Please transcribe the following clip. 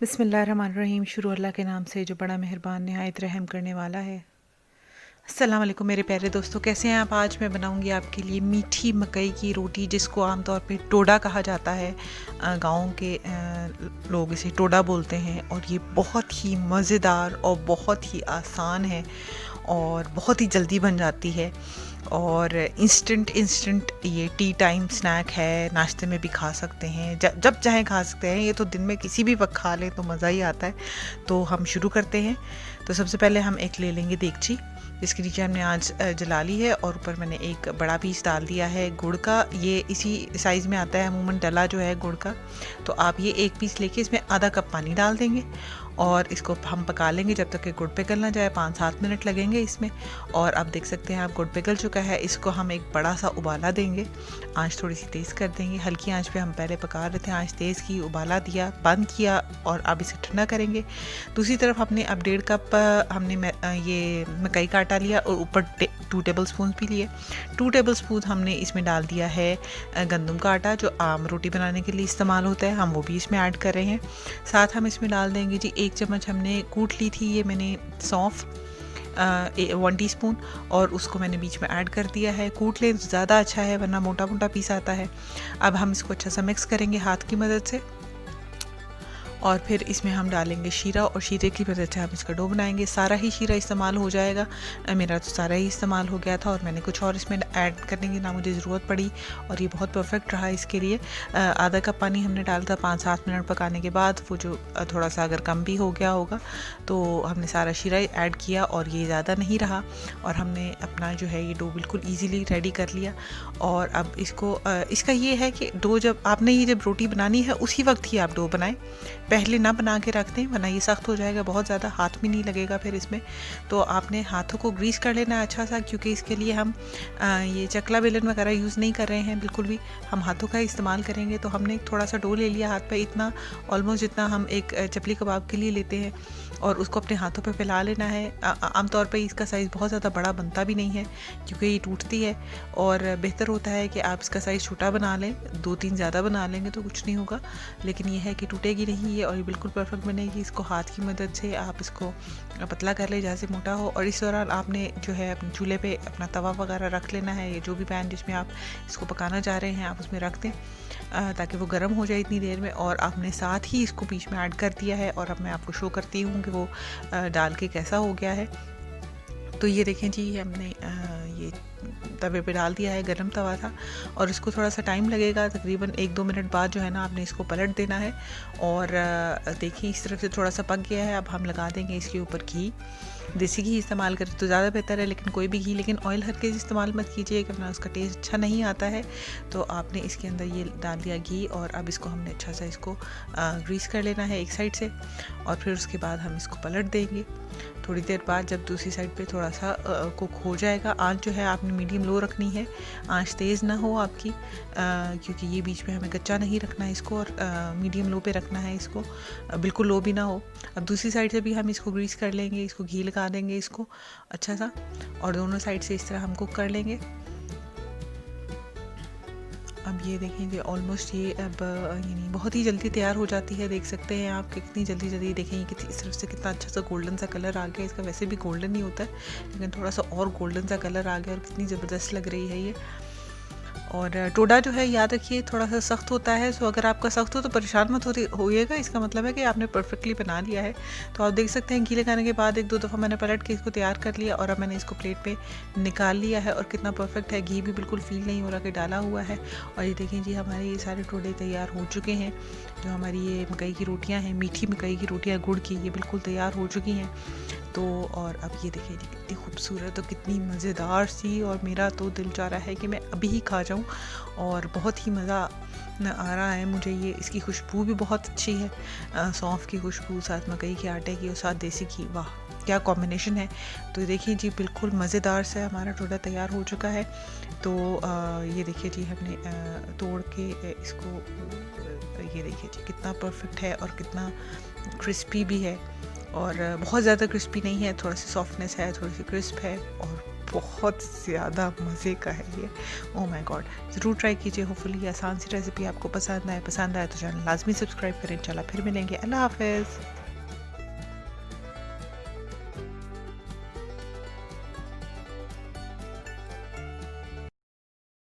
बिस्मिल्लाहिर्रहमानिर्रहीम। शुरू अल्लाह के नाम से जो बड़ा मेहरबान नहायत रहम करने वाला है। अस्सलाम वालेकुम मेरे प्यारे दोस्तों, कैसे हैं आप। आज मैं बनाऊंगी आपके लिए मीठी मकई की रोटी, जिसको आमतौर पे टोडा कहा जाता है। गाँव के लोग इसे टोडा बोलते हैं और ये बहुत ही मज़ेदार और बहुत ही आसान है और बहुत ही जल्दी बन जाती है और इंस्टेंट ये टी टाइम स्नैक है। नाश्ते में भी खा सकते हैं, जब चाहें खा सकते हैं। ये तो दिन में किसी भी वक्त खा लें तो मज़ा ही आता है। तो हम शुरू करते हैं। तो सबसे पहले हम एक ले लेंगे देगची, जिसके नीचे हमने आज जला ली है और ऊपर मैंने एक बड़ा पीस डाल दिया है गुड़ का। ये इसी साइज़ में आता है अमूमन डला जो है गुड़ का। तो आप ये एक पीस लेके इसमें आधा कप पानी डाल देंगे और इसको हम पका लेंगे जब तक कि गुड़ पिघल ना जाए। 5-7 मिनट लगेंगे इसमें। और अब देख सकते हैं आप गुड़ पिघल चुका है। इसको हम एक बड़ा सा उबाला देंगे। आंच थोड़ी सी तेज़ कर देंगे। हल्की आंच पे हम पहले पका रहे थे, आंच तेज़ की, उबाला दिया, बंद किया और अब इसे ठंडा करेंगे। दूसरी तरफ हमने अब 1.5 कप हमने ये मकई का आटा लिया और ऊपर 2 टेबल स्पून भी लिए। 2 टेबल स्पून हमने इसमें डाल दिया है गंदम का आटा, जो आम रोटी बनाने के लिए इस्तेमाल होता है। हम वो भी इसमें ऐड कर रहे हैं। साथ हम इसमें डाल देंगे जी 1 चम्मच हमने कूट ली थी, ये मैंने सौंफ 1 टीस्पून, और उसको मैंने बीच में ऐड कर दिया है। कूट लें तो ज़्यादा अच्छा है, वरना मोटा मोटा पीस आता है। अब हम इसको अच्छा सा मिक्स करेंगे हाथ की मदद से और फिर इसमें हम डालेंगे शीरा और शीरे की मदद से हम इसका डो बनाएंगे। सारा ही शीरा इस्तेमाल हो जाएगा। मेरा तो सारा ही इस्तेमाल हो गया था और मैंने कुछ और इसमें ऐड करने की ना मुझे ज़रूरत पड़ी और ये बहुत परफेक्ट रहा इसके लिए। आधा कप पानी हमने डाला था 5-7 मिनट पकाने के बाद। वो जो थोड़ा सा अगर कम भी हो गया होगा तो हमने सारा शीरा ऐड किया और ये ज़्यादा नहीं रहा और हमने अपना जो है ये डो बिल्कुल ईज़िली रेडी कर लिया। और अब इसको इसका ये है कि डो जब आपने ये जब रोटी बनानी है उसी वक्त ही आप डो बनाएं, पहले ना बना के रख दें, वरना ये सख्त हो जाएगा, बहुत ज़्यादा हाथ भी नहीं लगेगा फिर इसमें। तो आपने हाथों को ग्रीस कर लेना है अच्छा सा, क्योंकि इसके लिए हम ये चकला बेलन वगैरह यूज़ नहीं कर रहे हैं बिल्कुल भी, हम हाथों का इस्तेमाल करेंगे। तो हमने थोड़ा सा डो ले लिया हाथ पे, इतना ऑलमोस्ट जितना हम एक चपली कबाब के लिए लेते हैं, और उसको अपने हाथों पे फैला लेना है। आमतौर पे इसका साइज़ बहुत ज़्यादा बड़ा बनता भी नहीं है क्योंकि ये टूटती है, और बेहतर होता है कि आप इसका साइज़ छोटा बना लें। 2-3 ज़्यादा बना लेंगे तो कुछ नहीं होगा, लेकिन ये है कि टूटेगी नहीं ये और ये बिल्कुल परफेक्ट बनेगी। इसको हाथ की मदद से आप इसको पतला कर ले जहाँ से मोटा हो, और इस दौरान आपने जो है अपने चूल्हे पे अपना तवा वगैरह रख लेना है, ये जो भी पैन जिसमें आप इसको पकाना चाह रहे हैं आप उसमें रख दें ताकि वो गर्म हो जाए इतनी देर में। और आपने साथ ही इसको बीच में ऐड कर दिया है और अब मैं आपको शो करती हूँ कि वो डाल के कैसा हो गया है। तो ये देखें जी, हमने ये तवे पे डाल दिया है, गरम तवा था, और इसको थोड़ा सा टाइम लगेगा, तकरीबन 1-2 मिनट बाद जो है ना आपने इसको पलट देना है। और देखिए इस तरफ से थोड़ा सा पक गया है। अब हम लगा देंगे इसके ऊपर घी। देसी घी इस्तेमाल करें तो ज़्यादा बेहतर है, लेकिन कोई भी घी, लेकिन ऑयल हरगिज़ इस्तेमाल मत कीजिएगा वरना उसका टेस्ट अच्छा नहीं आता है। तो आपने इसके अंदर ये डाल दिया घी और अब इसको हमने अच्छा सा इसको ग्रीस कर लेना है एक साइड से, और फिर उसके बाद हम इसको पलट देंगे। थोड़ी देर बाद जब दूसरी साइड पे थोड़ा सा कुक हो जाएगा, आंच जो है आपने मीडियम लो रखनी है, आंच तेज़ ना हो आपकी, क्योंकि ये बीच में हमें कच्चा नहीं रखना है इसको, और मीडियम लो पे रखना है इसको, बिल्कुल लो भी ना हो। अब दूसरी साइड से भी हम इसको ग्रीस कर लेंगे, इसको घी लगा देंगे इसको अच्छा सा, और दोनों साइड से इस तरह हम कुक कर लेंगे। अब ये देखेंगे ऑलमोस्ट ये अब यानी बहुत ही जल्दी तैयार हो जाती है। देख सकते हैं आप कितनी जल्दी देखेंगे कि इस तरफ से कितना अच्छा सा गोल्डन सा कलर आ गया। इसका वैसे भी गोल्डन ही होता है, लेकिन थोड़ा सा और गोल्डन सा कलर आ गया और कितनी ज़बरदस्त लग रही है ये। और टोडा जो है याद रखिए थोड़ा सा सख्त होता है, सो अगर आपका सख्त हो तो परेशान मत होइएगा, इसका मतलब है कि आपने परफेक्टली बना लिया है। तो आप देख सकते हैं घी लगाने के बाद 1-2 दफ़ा मैंने पलट के इसको तैयार कर लिया और अब मैंने इसको प्लेट पे निकाल लिया है, और कितना परफेक्ट है, घी भी बिल्कुल फील नहीं हो रहा कि डाला हुआ है। और ये देखें जी, हमारे ये सारे टोडे तैयार हो चुके हैं। जो हमारी ये मकई की रोटियाँ हैं, मीठी मकई की रोटियाँ गुड़ की, ये बिल्कुल तैयार हो चुकी हैं। तो और अब ये देखिए जी कितनी खूबसूरत और कितनी मज़ेदार सी, और मेरा तो दिल चाह रहा है कि मैं अभी ही खा जाऊं, और बहुत ही मज़ा आ रहा है मुझे। ये इसकी खुशबू भी बहुत अच्छी है, सौंफ की खुशबू साथ मकई के आटे की और साथ देसी घी, वाह क्या कॉम्बिनेशन है। तो देखिए जी बिल्कुल मज़ेदार से हमारा टोडा तैयार हो चुका है। तो ये देखिए जी हमने तोड़ के इसको, ये देखिए जी कितना परफेक्ट है और कितना क्रिस्पी भी है, और बहुत ज़्यादा क्रिस्पी नहीं है, थोड़ा सी सॉफ्टनेस है, थोड़ी सी क्रिस्प है, और बहुत ज़्यादा मज़े का है ये। ओह माय गॉड, ज़रूर ट्राई कीजिए। होपफुली आसान सी रेसिपी आपको पसंद आए तो चैनल लाजमी सब्सक्राइब करें। इंशाल्लाह फिर मिलेंगे। अल्लाह हाफ़िज़।